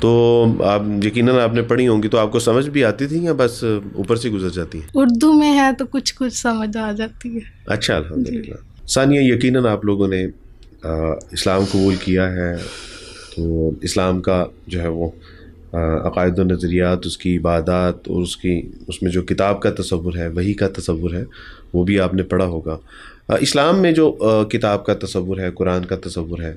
تو آپ یقیناً آپ نے پڑھی ہوں گی، تو آپ کو سمجھ بھی آتی تھی یا بس اوپر سے گزر جاتی ہیں؟ اردو میں ہے تو کچھ سمجھ آ جاتی ہے. اچھا، الحمدللہ. ثانیہ، یقیناً آپ لوگوں نے اسلام قبول کیا ہے، تو اسلام کا جو ہے وہ عقائد و نظریات، اس کی عبادات اور اس میں جو کتاب کا تصور ہے، وحی کا تصور ہے، وہ بھی آپ نے پڑھا ہوگا. اسلام میں جو کتاب کا تصور ہے، قرآن کا تصور ہے،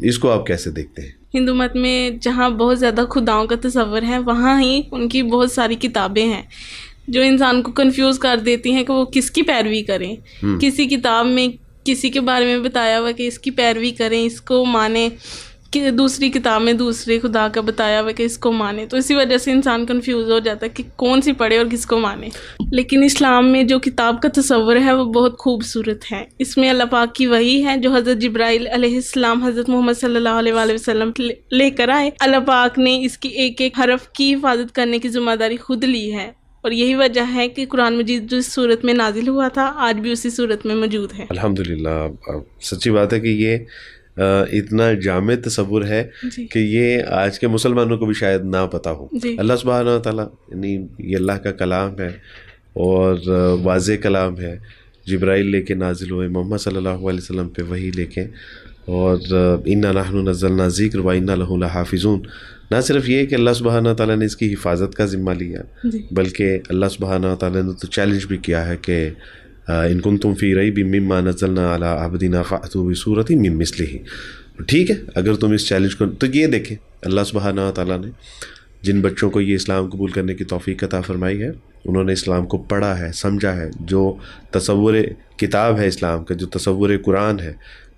اس کو آپ کیسے دیکھتے ہیں؟ ہندو مت میں جہاں بہت زیادہ خداؤں کا تصور ہے، وہاں ہی ان کی بہت ساری کتابیں ہیں جو انسان کو کنفیوز کر دیتی ہیں کہ وہ کس کی پیروی کریں. کسی کتاب میں کسی کے بارے میں بتایا ہوا کہ اس کی پیروی کریں، اس کو مانیں، کہ دوسری کتاب میں دوسرے خدا کا بتایا ہوا کہ اس کو مانیں. تو اسی وجہ سے انسان کنفیوز ہو جاتا ہے کہ کون سی پڑھے اور کس کو مانے. لیکن اسلام میں جو کتاب کا تصور ہے وہ بہت خوبصورت ہے. اس میں اللہ پاک کی وحی ہے جو حضرت جبرائیل علیہ السلام حضرت محمد صلی اللہ علیہ وآلہ وسلم لے کر آئے. اللہ پاک نے اس کی ایک ایک حرف کی حفاظت کرنے کی ذمہ داری خود لی ہے، اور یہی وجہ ہے کہ قرآن مجید جو اس صورت میں نازل ہوا تھا آج بھی اسی صورت میں موجود ہے. الحمدللہ. سچی بات ہے کہ یہ اتنا جامع تصور ہے کہ یہ آج کے مسلمانوں کو بھی شاید نہ پتہ ہو. اللہ سبحانہ و تعالیٰ، یعنی یہ اللہ کا کلام ہے اور واضح کلام ہے. جبرائیل لے کے نازل ہوئے محمد صلی اللہ علیہ وسلم پہ وحی لے کے، اور انا نحن نزلنا ذکر و انا لہ لحافظون. نہ صرف یہ کہ اللہ سبحانہ و تعالیٰ نے اس کی حفاظت کا ذمہ لیا، بلکہ اللہ سبحانہ و تعالیٰ نے تو چیلنج بھی کیا ہے کہ ان کنتم فی ریب مما نزلنا علی عبدنا فأتوا بسورۃ من مثلہ. ٹھیک ہے، اگر تم اس چیلنج کو، تو یہ دیکھیں اللہ سبحانہ و تعالیٰ نے جن بچوں کو یہ اسلام قبول کرنے کی توفیق عطا فرمائی ہے، انہوں نے اسلام کو پڑھا ہے، سمجھا ہے. جو تصور کتاب ہے اسلام کا، جو تصور قرآن ہے،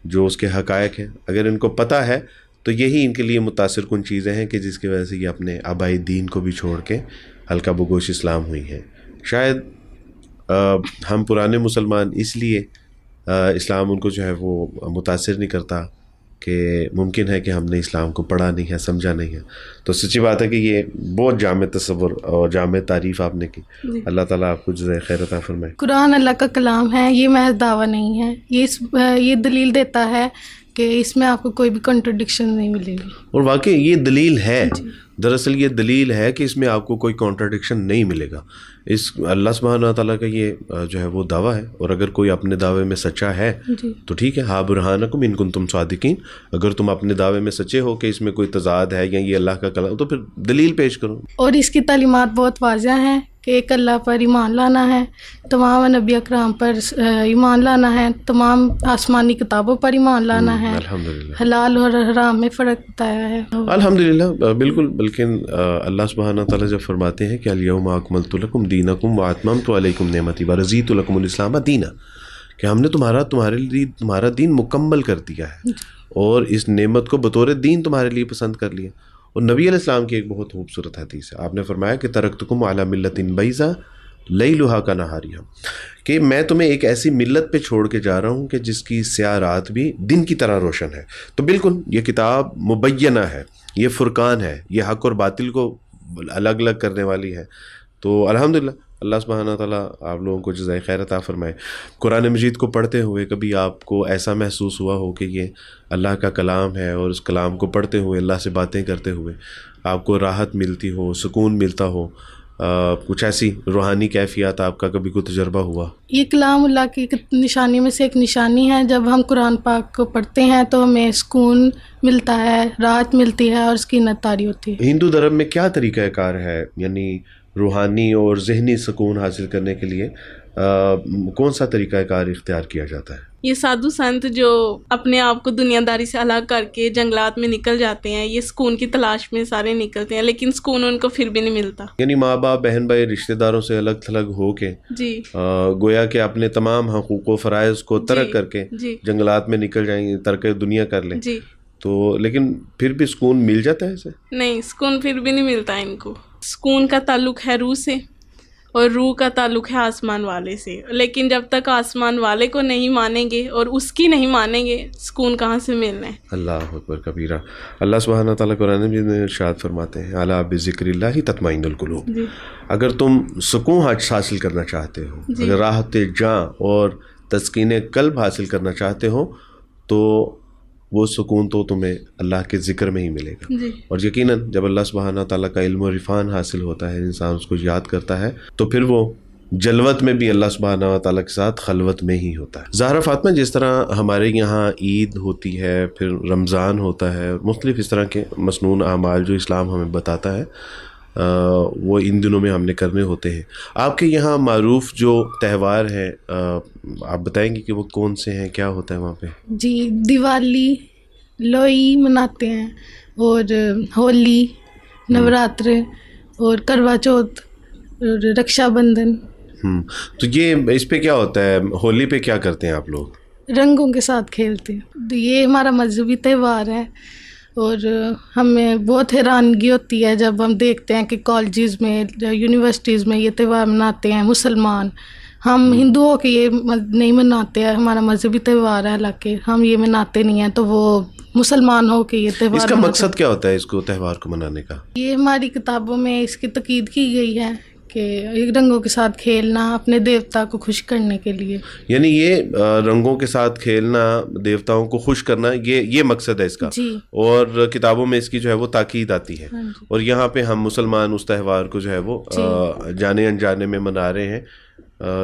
جو اس کے حقائق ہیں، اگر ان کو پتہ ہے تو یہی ان کے لیے متاثر کن چیزیں ہیں کہ جس کی وجہ سے یہ اپنے آبائی دین کو بھی چھوڑ کے ہلکا بگوش اسلام ہوئی ہیں. شاید ہم پرانے مسلمان اس لیے اسلام ان کو جو ہے وہ متاثر نہیں کرتا کہ ممکن ہے کہ ہم نے اسلام کو پڑھا نہیں ہے، سمجھا نہیں ہے. تو سچی بات ہے کہ یہ بہت جامع تصور اور جامع تعریف آپ نے کی. اللہ تعالیٰ آپ کو جزائے خیر عطا فرمائے. قرآن اللہ کا کلام ہے، یہ محض دعویٰ نہیں ہے. یہ دلیل دیتا ہے کہ اس میں آپ کو کوئی بھی کنٹرڈکشن نہیں ملے گی. اور واقعی یہ دلیل ہے. دراصل یہ دلیل ہے کہ اس میں آپ کو کوئی کانٹرڈکشن نہیں ملے گا. اس اللہ سبحانہ تعالیٰ کا یہ جو ہے وہ دعویٰ ہے، اور اگر کوئی اپنے دعوے میں سچا ہے تو ٹھیک ہے، ہا برہانکم ان کنتم صادقین. اگر تم اپنے دعوے میں سچے ہو کہ اس میں کوئی تضاد ہے یا یہ اللہ کا کلام، تو پھر دلیل پیش کرو. اور اس کی تعلیمات بہت واضح ہیں کہ ایک اللہ پر ایمان لانا ہے، تمام نبی اکرام پر ایمان لانا ہے، تمام آسمانی کتابوں پر ایمان لانا ہے. حلال اور حرام میں فرق بتایا ہے. الحمدللہ، بالکل. بلکہ اللہ سبحانہ تعالیٰ جب فرماتے ہیں کہ الیوم اکملت لکم دینکم واتممت علیکم نعمتی ورضیت لکم الاسلام دینا، کہ ہم نے تمہارے لیے تمہارا دین مکمل کر دیا ہے اور اس نعمت کو بطور دین تمہارے لیے پسند کر لیا. اور نبی علیہ السلام کی ایک بہت خوبصورت حدیث ہے. آپ نے فرمایا کہ ترکتکم علی ملت بیضاء لیلھا کنہاریھا، کہ میں تمہیں ایک ایسی ملت پہ چھوڑ کے جا رہا ہوں کہ جس کی سیاہ رات بھی دن کی طرح روشن ہے. تو بالکل یہ کتاب مبینہ ہے، یہ فرقان ہے، یہ حق اور باطل کو الگ الگ کرنے والی ہے. تو الحمدللہ اللہ سبحانہ تعالیٰ آپ لوگوں کو جزائے خیر عطا فرمائے. قرآن مجید کو پڑھتے ہوئے کبھی آپ کو ایسا محسوس ہوا ہو کہ یہ اللہ کا کلام ہے، اور اس کلام کو پڑھتے ہوئے، اللہ سے باتیں کرتے ہوئے آپ کو راحت ملتی ہو، سکون ملتا ہو، کچھ ایسی روحانی کیفیات آپ کا کبھی کوئی تجربہ ہوا؟ یہ کلام اللہ کی نشانی میں سے ایک نشانی ہے. جب ہم قرآن پاک کو پڑھتے ہیں تو ہمیں سکون ملتا ہے، راحت ملتی ہے، اور اس کی نتاری ہوتی ہے. ہندو دھرم میں کیا طریقہ کار ہے، یعنی روحانی اور ذہنی سکون حاصل کرنے کے لیے کون سا طریقہ کار اختیار کیا جاتا ہے؟ یہ سادھو سنت جو اپنے آپ کو دنیا داری سے الگ کر کے جنگلات میں نکل جاتے ہیں، یہ سکون کی تلاش میں سارے نکلتے ہیں، لیکن سکون ان کو پھر بھی نہیں ملتا. یعنی ماں باپ، بہن بھائی، رشتہ داروں سے الگ تھلگ ہو کے گویا کہ اپنے تمام حقوق و فرائض کو ترک کر کے جنگلات میں نکل جائیں گے، ترک دنیا کر لیں. تو لیکن پھر بھی سکون مل جاتا ہے اسے؟ نہیں، سکون پھر بھی نہیں ملتا ان کو. سکون کا تعلق ہے روح سے، اور روح کا تعلق ہے آسمان والے سے. لیکن جب تک آسمان والے کو نہیں مانیں گے اور اس کی نہیں مانیں گے، سکون کہاں سے ملنا ہے؟ اللہ اکبر کبیرہ. اللہ سبحانہ تعالیٰ قرآن میں ارشاد فرماتے ہیں الا بذکر اللہ تطمئن القلوب. اگر تم سکون حاصل کرنا چاہتے ہو، اگر راحت جاں اور تسکین قلب حاصل کرنا چاہتے ہو، تو وہ سکون تو تمہیں اللہ کے ذکر میں ہی ملے گا. جی اور یقیناً جب اللہ سبحانہ تعالیٰ کا علم و عرفان حاصل ہوتا ہے, انسان اس کو یاد کرتا ہے, تو پھر وہ جلوت میں بھی اللہ سبحانہ تعالیٰ کے ساتھ خلوت میں ہی ہوتا ہے. زہرا فاطمہ, جس طرح ہمارے یہاں عید ہوتی ہے, پھر رمضان ہوتا ہے, مختلف اس طرح کے مسنون اعمال جو اسلام ہمیں بتاتا ہے وہ ان دنوں میں ہم نے کرنے ہوتے ہیں. آپ کے یہاں معروف جو تہوار ہیں آپ بتائیں گے کہ وہ کون سے ہیں, کیا ہوتا ہے وہاں پہ؟ جی, دیوالی, لوئی مناتے ہیں, اور ہولی, نوراترے, اور کروا چوتھ, اور رکشا بندھن. تو یہ اس پہ کیا ہوتا ہے, ہولی پہ کیا کرتے ہیں آپ لوگ؟ رنگوں کے ساتھ کھیلتے ہیں. یہ ہمارا مذہبی تہوار ہے, اور ہمیں بہت حیرانگی ہوتی ہے جب ہم دیکھتے ہیں کہ کالجز میں, یونیورسٹیز میں یہ تہوار مناتے ہیں مسلمان. ہم ہندوؤں کے یہ نہیں مناتے ہیں, ہمارا مذہبی تہوار ہے, حالانکہ ہم یہ مناتے نہیں ہیں, تو وہ مسلمان ہو کے یہ تہوار. اس کا مقصد کیا ہوتا ہے اس کو تہوار کو منانے کا؟ یہ ہماری کتابوں میں اس کی تاکید کی گئی ہے کہ رنگوں کے ساتھ کھیلنا اپنے دیوتا کو خوش کرنے کے لیے. یعنی یہ رنگوں کے ساتھ کھیلنا, دیوتاؤں کو خوش کرنا, یہ مقصد ہے اس کا. جی. اور کتابوں میں اس کی جو ہے وہ تاکید آتی ہے. اور یہاں پہ ہم مسلمان اس تہوار کو جو ہے وہ جانے انجانے میں منا رہے ہیں.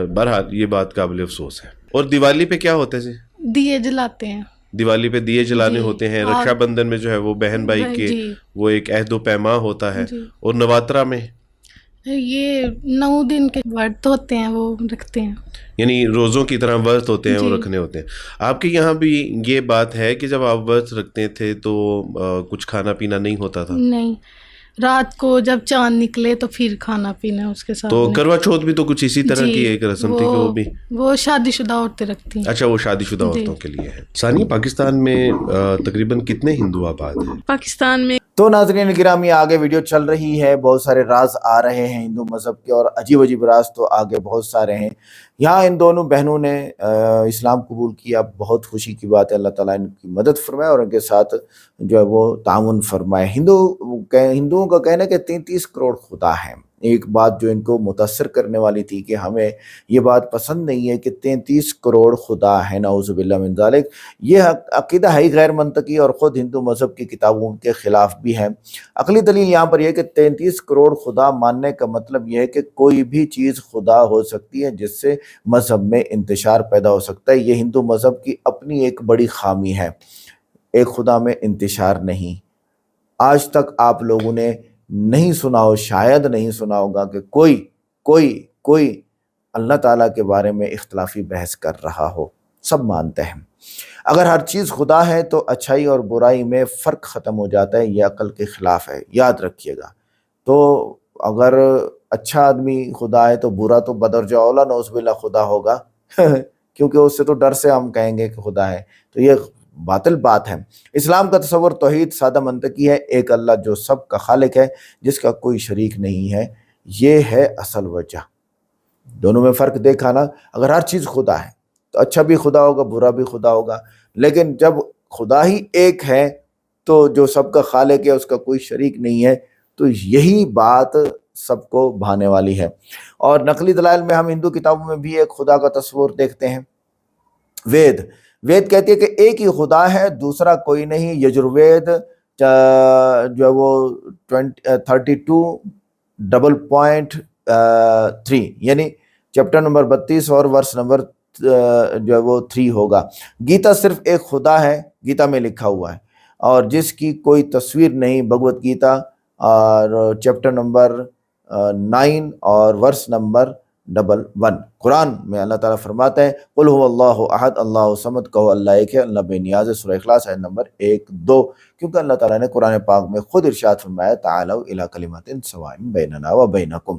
بہرحال یہ بات قابل افسوس ہے. اور دیوالی پہ کیا ہوتا ہے جی؟ دیے جلاتے ہیں. دیوالی پہ دیے جلانے ہوتے ہیں. رکشا بندھن میں جو ہے وہ بہن بھائی کے وہ ایک عہد و پیما ہوتا ہے. اور نواترا میں یہ 9 دن کے ورت ہوتے ہیں, وہ رکھتے ہیں, یعنی روزوں کی طرح ورت ہوتے ہیں, وہ رکھنے ہوتے ہیں. آپ کے یہاں بھی یہ بات ہے کہ جب آپ ورت رکھتے تھے تو کچھ کھانا پینا نہیں ہوتا تھا؟ نہیں, رات کو جب چاند نکلے تو پھر کھانا پینا اس کے ساتھ. تو کروا چوتھ بھی تو کچھ اسی طرح کی ایک رسم تھی کہ وہ شادی شدہ عورتیں رکھتی ہیں. اچھا, وہ شادی شدہ عورتوں کے لیے ہے. ثانیہ, پاکستان میں تقریباً کتنے ہندو آباد ہیں؟ پاکستان میں تو ناظرین گرامی, آگے ویڈیو چل رہی ہے, بہت سارے راز آ رہے ہیں ہندو مذہب کے, اور عجیب عجیب راز تو آگے بہت سارے ہیں. یہاں ان دونوں بہنوں نے اسلام قبول کیا, بہت خوشی کی بات ہے. اللہ تعالیٰ ان کی مدد فرمائے اور ان کے ساتھ جو ہے وہ تعاون فرمائے. ہندوؤں کا کہنا ہے کہ 33 کروڑ خدا ہیں. ایک بات جو ان کو متاثر کرنے والی تھی کہ ہمیں یہ بات پسند نہیں ہے کہ 33 کروڑ خدا ہے, نعوذ باللہ من ذالک. یہ عقیدہ ہے ہی غیر منطقی, اور خود ہندو مذہب کی کتابوں کے خلاف بھی ہے. عقلی دلیل یہاں پر یہ ہے کہ 33 کروڑ خدا ماننے کا مطلب یہ ہے کہ کوئی بھی چیز خدا ہو سکتی ہے جس سے مذہب میں انتشار پیدا ہو سکتا ہے. یہ ہندو مذہب کی اپنی ایک بڑی خامی ہے, ایک خدا میں انتشار نہیں. آج تک آپ لوگوں نے نہیں سنا ہو, شاید نہیں سنا ہوگا کہ کوئی اللہ تعالیٰ کے بارے میں اختلافی بحث کر رہا ہو. سب مانتے ہیں اگر ہر چیز خدا ہے تو اچھائی اور برائی میں فرق ختم ہو جاتا ہے. یہ عقل کے خلاف ہے, یاد رکھیے گا. تو اگر اچھا آدمی خدا ہے تو برا تو بدرجہ اولا نعوذ باللہ خدا ہوگا کیونکہ اس سے تو ڈر سے ہم کہیں گے کہ خدا ہے. تو یہ باطل بات ہے. اسلام کا تصور توحید سادہ منطقی ہے, ایک اللہ جو سب کا خالق ہے, جس کا کوئی شریک نہیں ہے. یہ ہے اصل وجہ. دونوں میں فرق دیکھا نا, اگر ہر چیز خدا ہے تو اچھا بھی خدا ہوگا, برا بھی خدا ہوگا. لیکن جب خدا ہی ایک ہے تو جو سب کا خالق ہے اس کا کوئی شریک نہیں ہے, تو یہی بات سب کو بھانے والی ہے. اور نقلی دلائل میں ہم ہندو کتابوں میں بھی ایک خدا کا تصور دیکھتے ہیں. وید کہتی ہے کہ ایک ہی خدا ہے, دوسرا کوئی نہیں. یجروید جو ہے وہ 32.3 یعنی چیپٹر نمبر 32 اور ورس نمبر جو ہے وہ 3 ہوگا. گیتا صرف ایک خدا ہے, گیتا میں لکھا ہوا ہے, اور جس کی کوئی تصویر نہیں. بھگوت گیتا اور چیپٹر نمبر 9 اور ورس نمبر 11. قرآن میں اللہ تعالیٰ فرماتا ہے قل هو اللہ احد اللہ الصمد, کہو اللہ ایک ہے, اللہ بے نیاز ہے. سورہ اخلاص آیت نمبر 1-2. کیونکہ اللہ تعالیٰ نے قرآن پاک میں خود ارشاد فرمایا تعالوا الی کلمۃ سواء بیننا و بینکم,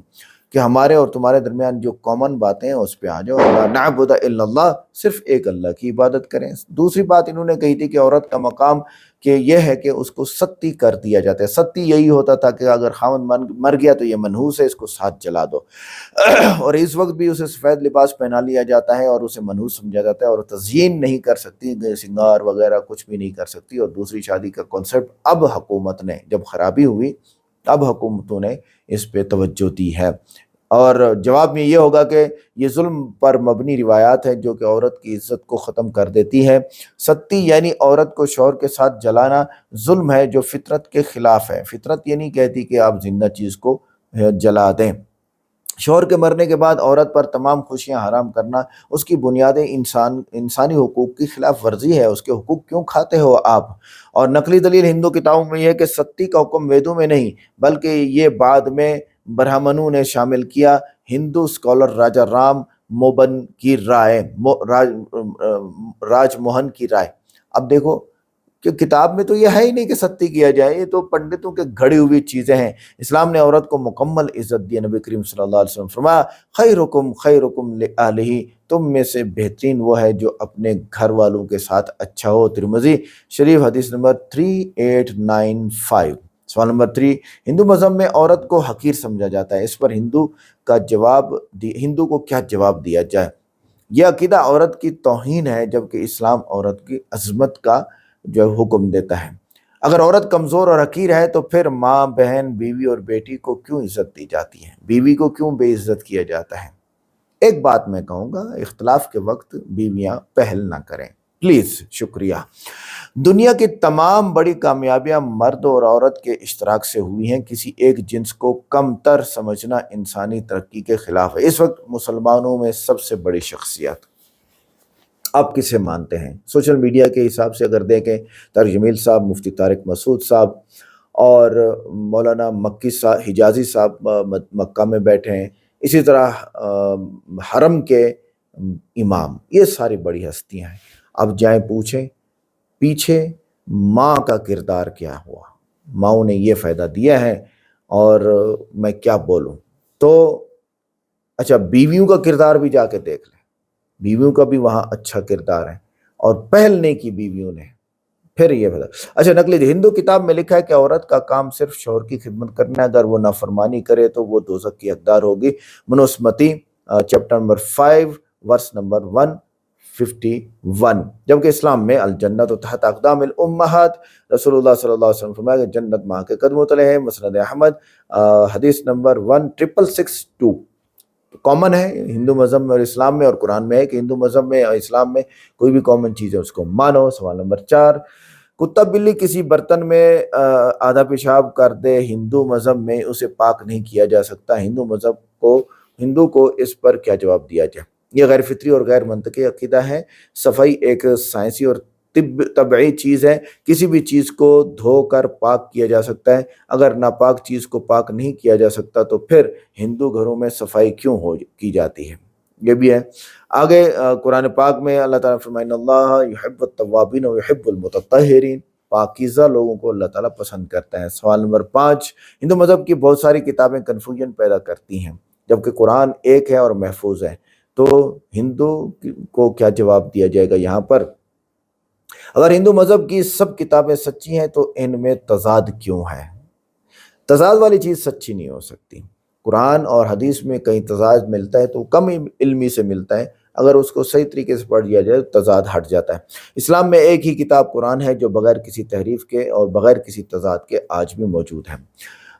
کہ ہمارے اور تمہارے درمیان جو کامن باتیں ہیں اس پہ آ جاؤ. لا نعبد الا اللہ, صرف ایک اللہ کی عبادت کریں. دوسری بات انہوں نے کہی تھی کہ عورت کا مقام کہ یہ ہے کہ اس کو ستی کر دیا جاتا ہے. ستی یہی ہوتا تھا کہ اگر خاوند مر گیا تو یہ منحوس ہے, اس کو ساتھ جلا دو. اور اس وقت بھی اسے سفید لباس پہنا لیا جاتا ہے اور اسے منحوس سمجھا جاتا ہے, اور تزیین نہیں کر سکتی, سنگار وغیرہ کچھ بھی نہیں کر سکتی. اور دوسری شادی کا کانسیپٹ اب حکومت نے جب خرابی ہوئی, اب حکومتوں نے اس پہ توجہ دی ہے. اور جواب میں یہ ہوگا کہ یہ ظلم پر مبنی روایات ہیں جو کہ عورت کی عزت کو ختم کر دیتی ہے۔ ستی یعنی عورت کو شوہر کے ساتھ جلانا ظلم ہے جو فطرت کے خلاف ہے۔ فطرت یہ نہیں کہتی کہ آپ زندہ چیز کو جلا دیں۔ شوہر کے مرنے کے بعد عورت پر تمام خوشیاں حرام کرنا اس کی بنیادیں انسانی حقوق کی خلاف ورزی ہے۔ اس کے حقوق کیوں کھاتے ہو آپ؟ اور نقلی دلیل ہندو کتابوں میں یہ ہے کہ ستی کا حکم ویدوں میں نہیں بلکہ یہ بعد میں برہمنوں نے شامل کیا۔ ہندو اسکالر راجا رام موبن کی رائے، راج موہن کی رائے۔ اب دیکھو کہ کتاب میں تو یہ ہے ہی نہیں کہ ستی کیا جائے، یہ تو پنڈتوں کے گھڑی ہوئی چیزیں ہیں۔ اسلام نے عورت کو مکمل عزت دی۔ نبی کریم صلی اللہ علیہ وسلم فرمایا خیرکم خیرکم لأہلہ، تم میں سے بہترین وہ ہے جو اپنے گھر والوں کے ساتھ اچھا ہو۔ ترمذی شریف حدیث نمبر 3895۔ سوال نمبر 3، ہندو مذہب میں عورت کو حقیر سمجھا جاتا ہے، اس پر ہندو کو کیا جواب دیا جائے؟ یہ عقیدہ عورت کی توہین ہے جبکہ اسلام عورت کی عظمت کا جو حکم دیتا ہے۔ اگر عورت کمزور اور حقیر ہے تو پھر ماں، بہن، بیوی اور بیٹی کو کیوں عزت دی جاتی ہے؟ بیوی کو کیوں بے عزت کیا جاتا ہے؟ ایک بات میں کہوں گا، اختلاف کے وقت بیویاں پہل نہ کریں پلیز۔ شکریہ۔ دنیا کی تمام بڑی کامیابیاں مرد اور عورت کے اشتراک سے ہوئی ہیں۔ کسی ایک جنس کو کم تر سمجھنا انسانی ترقی کے خلاف ہے۔ اس وقت مسلمانوں میں سب سے بڑی شخصیت آپ کسے مانتے ہیں؟ سوشل میڈیا کے حساب سے اگر دیکھیں، طارق جمیل صاحب، مفتی طارق مسعود صاحب اور مولانا مکی صاحب حجازی صاحب مکہ میں بیٹھے ہیں، اسی طرح حرم کے امام، یہ ساری بڑی ہستیاں ہیں۔ اب جائیں پوچھیں پیچھے ماں کا کردار کیا ہوا، ماؤں نے یہ فائدہ دیا ہے، اور میں کیا بولوں۔ تو اچھا بیویوں کا کردار بھی جا کے دیکھ لیں، بیویوں کا بھی وہاں اچھا کردار ہے، اور پہل نہیں کی بیویوں نے، پھر یہ بتا۔ اچھا نقلی ہندو کتاب میں لکھا ہے کہ عورت کا کام صرف شوہر کی خدمت کرنا ہے، اگر وہ نافرمانی کرے تو وہ دوزخ کی حقدار ہوگی۔ منوسمتی چیپٹر نمبر 5 ورس نمبر 151۔ جبکہ اسلام میں الجنت تحت اقدام الامہات، رسول اللہ صلی اللہ علیہ وسلم فرمایا کہ جنت ماں کے قدموں تلے ہے۔ مسند احمد حدیث نمبر 16662۔ کامن ہے ہندو مذہب میں اور اسلام میں، اور قرآن میں ہے کہ ہندو مذہب میں اور اسلام میں کوئی بھی کامن چیز ہے اس کو مانو۔ سوال نمبر 4، کتا بلی کسی برتن میں آدھا پیشاب کر دے، ہندو مذہب میں اسے پاک نہیں کیا جا سکتا۔ ہندو کو اس پر کیا جواب دیا جائے؟ یہ غیر فطری اور غیر منطقی عقیدہ ہے۔ صفائی ایک سائنسی اور طبعی چیز ہے، کسی بھی چیز کو دھو کر پاک کیا جا سکتا ہے۔ اگر ناپاک چیز کو پاک نہیں کیا جا سکتا تو پھر ہندو گھروں میں صفائی کیوں کی جاتی ہے؟ یہ بھی ہے۔ آگے قرآن پاک میں اللہ تعالیٰ فرمائے ان اللہ یحب التوابین و یحب المتطہرین، پاکیزہ لوگوں کو اللہ تعالیٰ پسند کرتا ہے۔ سوال نمبر 5، ہندو مذہب کی بہت ساری کتابیں کنفیوژن پیدا کرتی ہیں جبکہ قرآن ایک ہے اور محفوظ ہے، تو ہندو کو کیا جواب دیا جائے گا یہاں پر؟ اگر ہندو مذہب کی سب کتابیں سچی ہیں تو ان میں تضاد کیوں ہے؟ تضاد والی چیز سچی نہیں ہو سکتی۔ قرآن اور حدیث میں کہیں تضاد ملتا ہے تو کم علمی سے ملتا ہے، اگر اس کو صحیح طریقے سے پڑھ لیا جائے تو تضاد ہٹ جاتا ہے۔ اسلام میں ایک ہی کتاب قرآن ہے جو بغیر کسی تحریف کے اور بغیر کسی تضاد کے آج بھی موجود ہے۔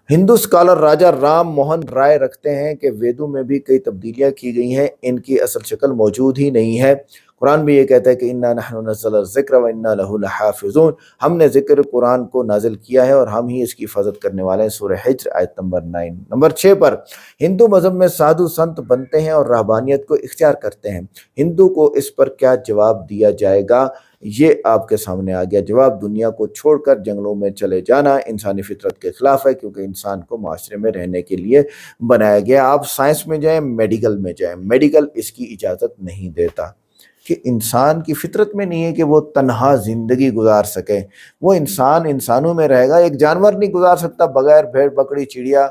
ہندو اسکالر راجا رام موہن رائے رکھتے ہیں کہ ویدوں میں بھی کئی تبدیلیاں کی گئی ہیں، ان کی اصل شکل موجود ہی نہیں ہے۔ قرآن بھی یہ کہتا ہے کہ اِنَّا نَحْنُ نَزَّلْنَا الذِّكْرَ وَإِنَّا لَهُ لَحَافِظُونَ، ہم نے ذکر قرآن کو نازل کیا ہے اور ہم ہی اس کی حفاظت کرنے والے ہیں۔ سورہ حجر آیت نمبر 9۔ نمبر 6 پر ہندو مذہب میں سادھو سنت بنتے ہیں اور رہبانیت کو اختیار کرتے ہیں، ہندو کو اس پر کیا جواب دیا جائے گا؟ یہ آپ کے سامنے آ گیا جواب۔ دنیا کو چھوڑ کر جنگلوں میں چلے جانا انسانی فطرت کے خلاف ہے، کیونکہ انسان کو معاشرے میں رہنے کے لیے بنایا گیا۔ آپ سائنس میں جائیں، میڈیکل میں جائیں، میڈیکل اس کی اجازت نہیں دیتا کہ انسان کی فطرت میں نہیں ہے کہ وہ تنہا زندگی گزار سکے۔ وہ انسانوں میں رہے گا، ایک جانور نہیں گزار سکتا بغیر بھیڑ بکری چڑیا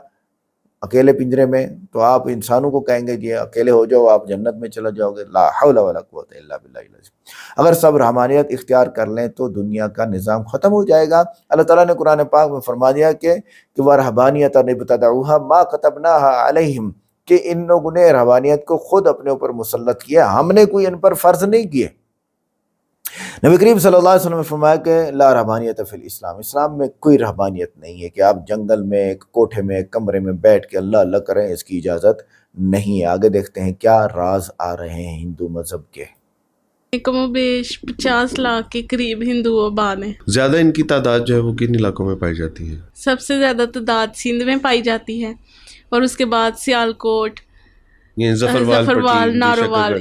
اکیلے پنجرے میں، تو آپ انسانوں کو کہیں گے جی اکیلے ہو جاؤ آپ جنت میں چلا جاؤ گے؟ لا حول ولا قوت الا باللہ العظیم۔ اگر سب رحمانیت اختیار کر لیں تو دنیا کا نظام ختم ہو جائے گا۔ اللہ تعالیٰ نے قرآن پاک میں فرما دیا کہ وَرَهْبَانِيَةً ابْتَدَعُوهَا مَا كَتَبْنَاهَا عَلَيْهِمْ، کہ ان لوگوں نے رہبانیت کو خود اپنے اوپر مسلط کیا، ہم نے کوئی ان پر فرض نہیں کیے۔ نبی کریم صلی اللہ علیہ وسلم نے فرمایا کہ لا رہبانیت فی الاسلام، اسلام میں کوئی رہبانیت نہیں ہے کہ آپ جنگل میں ایک کوٹھے میں ایک کمرے میں بیٹھ کے اللہ اللہ کریں، اس کی اجازت نہیں. آگے دیکھتے ہیں کیا راز آ رہے ہیں ہندو مذہب کے. کم و بیش 50 لاکھ کے قریب ہندو آباد ہیں. زیادہ ان کی تعداد جو ہے وہ کن علاقوں میں پائی جاتی ہے؟ سب سے زیادہ تعداد سندھ میں پائی جاتی ہے اور اس کے بعد سیالکوٹ، ظفروال، نارووال،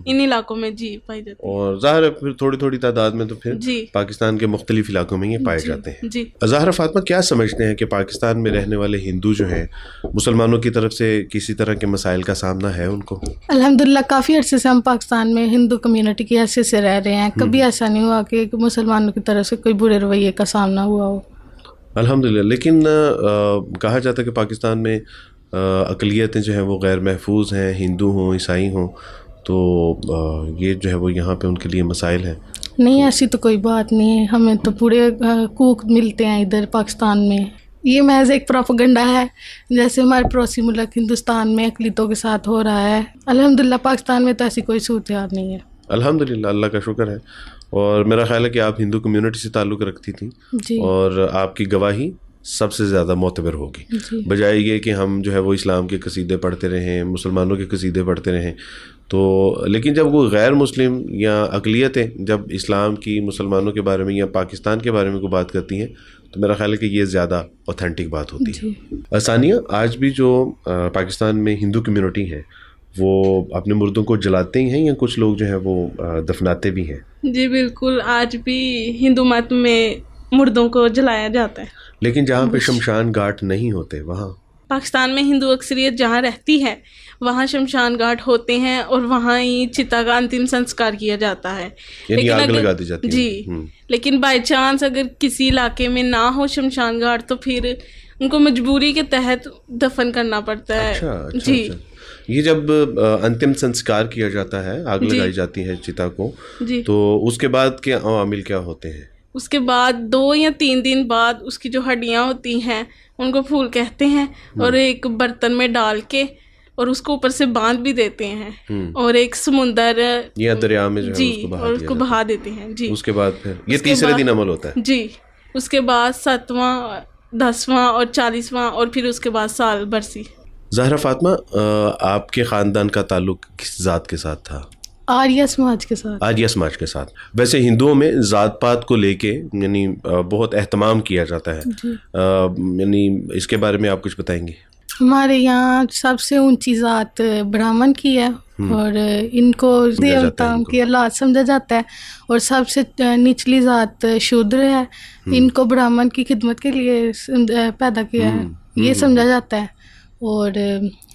ان علاقوں میں جی پائی جاتی ہے. اور ظاہر ہے پھر تھوڑی تھوڑی تعداد میں تو پھر جی پاکستان کے مختلف علاقوں میں یہ پائے جاتے ہیں. جی. ظاہر فاطمہ کیا سمجھتے ہیں کہ پاکستان میں رہنے والے ہندو جو ہیں مسلمانوں کی طرف سے کسی طرح کے مسائل کا سامنا ہے ان کو؟ الحمدللہ کافی عرصے سے ہم پاکستان میں ہندو کمیونٹی کی حیثیت سے رہ رہے ہیں. کبھی ایسا نہیں ہوا کہ مسلمانوں کی طرف سے کوئی برے رویے کا سامنا ہوا ہو. الحمدللہ. لیکن کہا جاتا ہے کہ پاکستان میں اقلیتیں جو ہیں وہ غیر محفوظ ہیں، ہندو ہوں عیسائی ہوں، تو یہ جو ہے وہ یہاں پہ ان کے لیے مسائل ہیں. نہیں ایسی تو کوئی بات نہیں ہے. ہمیں تو پورے حقوق ملتے ہیں ادھر پاکستان میں. یہ محض ایک پروپیگنڈا ہے جیسے ہمارے پڑوسی ملک ہندوستان میں اقلیتوں کے ساتھ ہو رہا ہے. الحمدللہ پاکستان میں تو ایسی کوئی صورتحال نہیں ہے. الحمدللہ اللہ کا شکر ہے. اور میرا خیال ہے کہ آپ ہندو کمیونٹی سے تعلق رکھتی تھیں جی. اور آپ کی گواہی سب سے زیادہ معتبر ہوگی، بجائے یہ کہ ہم جو ہے وہ اسلام کے قصیدے پڑھتے رہیں، مسلمانوں کے قصیدے پڑھتے رہیں. تو لیکن جب کوئی غیر مسلم یا اقلیتیں جب اسلام کی، مسلمانوں کے بارے میں یا پاکستان کے بارے میں کوئی بات کرتی ہیں تو میرا خیال ہے کہ یہ زیادہ اوتھینٹک بات ہوتی ہے. ثانیہ، آج بھی جو پاکستان میں ہندو کمیونٹی ہے وہ اپنے مردوں کو جلاتے ہی ہیں یا کچھ لوگ جو ہیں وہ دفناتے بھی ہیں؟ جی بالکل، آج بھی ہندو مت میں مردوں کو جلایا جاتا ہے. لیکن جہاں پہ شمشان گھاٹ نہیں ہوتے وہاں پاکستان میں ہندو اکثریت جہاں رہتی ہے وہاں شمشان گھاٹ ہوتے ہیں اور وہاں ہی چتا کا انتم سنسکار کیا جاتا ہے. یعنی آگ لگا دی جاتی ہے. جی. لیکن بائی چانس اگر کسی علاقے میں نہ ہو شمشان گھاٹ تو پھر ان کو مجبوری کے تحت دفن کرنا پڑتا ہے. جی. یہ جب انتم سنسکار کیا جاتا ہے، آگ لگائی جاتی ہے چتا کو، تو اس کے بعد کے عوامل کیا ہوتے ہیں؟ اس کے بعد 2 یا 3 دن بعد اس کی جو ہڈیاں ہوتی ہیں ان کو پھول کہتے ہیں اور ایک برتن میں ڈال کے اور اس کو اوپر سے باندھ بھی دیتے ہیں اور ایک سمندر یا دریا میں جو جی اور اس کو بہا دیتے ہیں. جی. اس کے بعد پھر یہ تیسرے دن عمل ہوتا ہے. جی. اس کے بعد 7واں 10واں اور 40واں اور پھر اس کے بعد سال برسی. زہرا فاطمہ، آپ کے خاندان کا تعلق کس ذات کے ساتھ تھا؟ آریہ سماج کے ساتھ. آریہ سماج کے ساتھ. ویسے ہندوؤں میں ذات پات کو لے کے یعنی بہت اہتمام کیا جاتا ہے. یعنی اس کے بارے میں آپ کچھ بتائیں گے؟ ہمارے یہاں سب سے اونچی ذات برہمن کی ہے اور ان کو دیوتا کی اولاد سمجھا جاتا ہے، اور سب سے نچلی ذات شودر ہے. ان کو برہمن کی خدمت کے لیے پیدا کیا ہے یہ سمجھا جاتا ہے. اور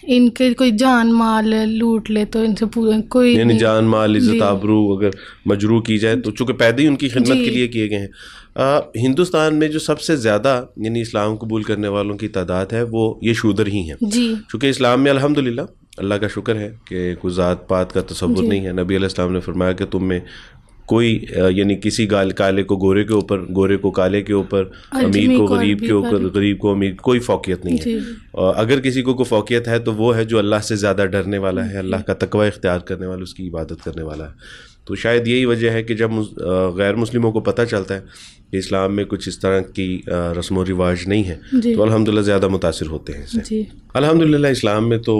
ان کے کوئی جان مال لوٹ لے تو ان سے پورا کوئی یعنی جان مال عزت آبرو اگر مجروح کی جائے تو چونکہ پیدا ہی ان کی خدمت کے لیے کیے گئے ہیں. ہندوستان میں جو سب سے زیادہ یعنی اسلام قبول کرنے والوں کی تعداد ہے وہ یہ شودر ہی ہیں. چونکہ اسلام میں الحمدللہ اللہ کا شکر ہے کہ کوئی ذات پات کا تصور نہیں ہے. نبی علیہ السلام نے فرمایا کہ تم میں کوئی یعنی کسی کالے کو گورے کے اوپر، گورے کو کالے کے اوپر، امیر کو غریب کے اوپر، غریب کو امیر، کوئی فوقیت نہیں ہے. اگر کسی کو کوئی فوقیت ہے تو وہ ہے جو اللہ سے زیادہ ڈرنے والا ہے، اللہ کا تقوی اختیار کرنے والا، اس کی عبادت کرنے والا ہے. تو شاید یہی وجہ ہے کہ جب غیر مسلموں کو پتہ چلتا ہے کہ اسلام میں کچھ اس طرح کی رسم و رواج نہیں ہے تو الحمدللہ زیادہ متاثر ہوتے ہیں اس سے. الحمدللہ اسلام میں تو